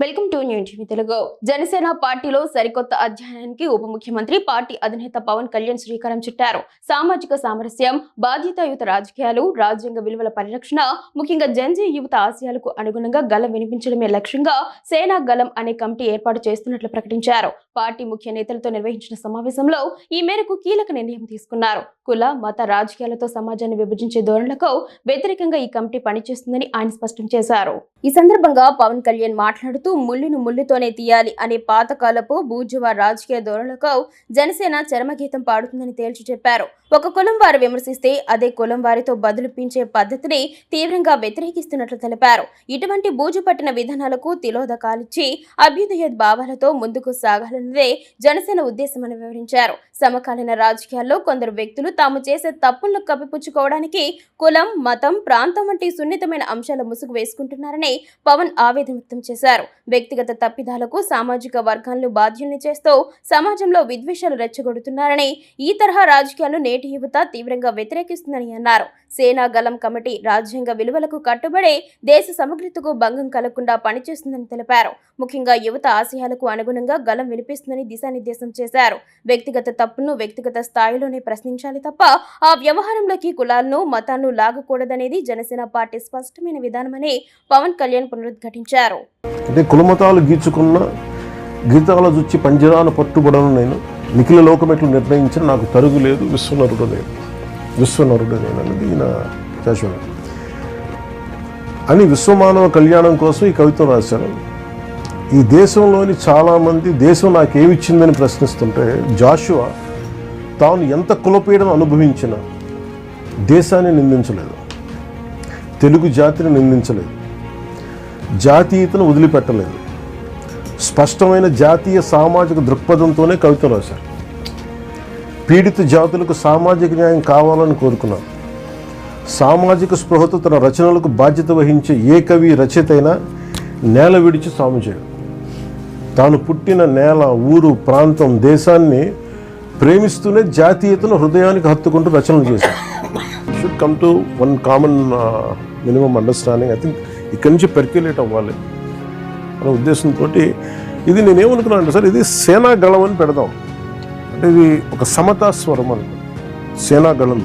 Welcome to new TV Telugu. Janasena పార్టీలో సరికొత్త అధ్యాయానికి ఉప ముఖ్యమంత్రి పార్టీ అధినేత పవన్ కళ్యాణ్ శ్రీకారం చుట్టారు. సామాజిక సామరస్యం, బాధ్యతాయుత రాజకీయాలు, రాజ్యాంగ విలువల పరిరక్షణ, ముఖ్యంగా జంజీ యువత ఆశయాలకు అనుగుణంగా గలం వినిపించడమే లక్ష్యంగా సేనా గలం అనే కమిటీ ఏర్పాటు చేస్తున్నట్లు ప్రకటించారు. పార్టీ ముఖ్య నేతలతో నిర్వహించిన సమావేశంలో ఈ మేరకు కీలక నిర్ణయం తీసుకున్నారు. కుల, మత రాజకీయాలతో సమాజాన్ని విభజించే ధోరణులకు వ్యతిరేకంగా ఈ కమిటీ పనిచేస్తుందని ఆయన స్పష్టం చేశారు. ఈ సందర్భంగా పవన్ కళ్యాణ్ మాట్లాడుతూ ముళ్ళును ముళ్ళుతోనే తీయాలి అనే పాతకాలపు బూర్జువా రాజకీయ ధోరణులకు జనసేన చరమగీతం పాడుతుందని తేల్చి చెప్పారు. ఒక కులం వారు విమర్శిస్తే అదే కులం వారితో బదులుపించే పద్ధతిని తీవ్రంగా వ్యతిరేకిస్తున్నట్లు తెలిపారు. ఇటువంటి బూజు పట్టిన విధానాలకు తిలోదకాలిచ్చి అభ్యుదయ భావాలతో ముందుకు సాగాలన్నదే జనసేన ఉద్దేశమని వివరించారు. సమకాలీన రాజకీయాల్లో కొందరు వ్యక్తులు తాము చేసే తప్పులను కప్పిపుచ్చుకోవడానికి కులం, మతం, ప్రాంతం వంటి సున్నితమైన అంశాల ముసుగు వేసుకుంటున్నారని పవన్ ఆవేదన వ్యక్తం చేశారు. వ్యక్తిగత తప్పిదాలకు సామాజిక వర్గాలను బాధ్యుల్ని చేస్తూ సమాజంలో విద్వేషాలు రెచ్చగొడుతున్నారని, ఈ తరహా రాజకీయాలు నేటి యువత తీవ్రంగా వ్యతిరేకిస్తుందని అన్నారు. సేనా గలం కమిటీ రాజ్యాంగ విలువలకు కట్టుబడే దేశ సమగ్రతకు భంగం కలగకుండా పనిచేస్తుందని తెలిపారు. ముఖ్యంగా యువత ఆశయాలకు అనుగుణంగా గలం వినిపిస్తుందని దిశానిర్దేశం చేశారు. వ్యక్తిగత తప్పును వ్యక్తిగత స్థాయిలోనే ప్రశ్నించాలి తప్ప ఆ వ్యవహారంలోకి కులాలను, మతాలను లాగకూడదనేది జనసేన పార్టీ స్పష్టమైన విధానమని పవన్ కళ్యాణ్ పునరుద్ఘాటించారు. అంటే కులమతాలు గీచుకున్న గీతాల చూచి పంజరాన పట్టుబడను నేను, నిఖిల లోకమెట్లు నిర్ణయించిన నాకు తరుగు లేదు, విశ్వనరుడు నేను అనేది ఈయన శాశ్వతం అని విశ్వమానవ కళ్యాణం కోసం ఈ కవిత్వం రాశారు. ఈ దేశంలోని చాలామంది దేశం నాకేమిచ్చిందని ప్రశ్నిస్తుంటే జాషువా తాను ఎంత కులపీడను అనుభవించినా దేశాన్ని నిందించలేదు, తెలుగు జాతిని నిందించలేదు, జాతీయతను వదిలిపెట్టలేదు. స్పష్టమైన జాతీయ సామాజిక దృక్పథంతోనే కవిత రాశారు. పీడిత జాతులకు సామాజిక న్యాయం కావాలని కోరుకున్నారు. సామాజిక స్పృహతో తన రచనలకు బాధ్యత వహించే ఏ కవి రచయిత అయినా నేల విడిచి సాము చేయడు. తాను పుట్టిన నేల, ఊరు, ప్రాంతం, దేశాన్ని ప్రేమిస్తూనే జాతీయతను హృదయానికి హత్తుకుంటూ రచనలు చేశారు. Should come to one common minimum understanding. I think ఇక్కడి నుంచి పెర్క్యులేట్ అవ్వాలి అనే ఉద్దేశంతో ఇది నేనేమనుకున్నాను అంటే, సార్ ఇది సేనా గళం అని పెడదాం అంటే ఇది ఒక సమతా స్వరం అనుకో, సేనా గళం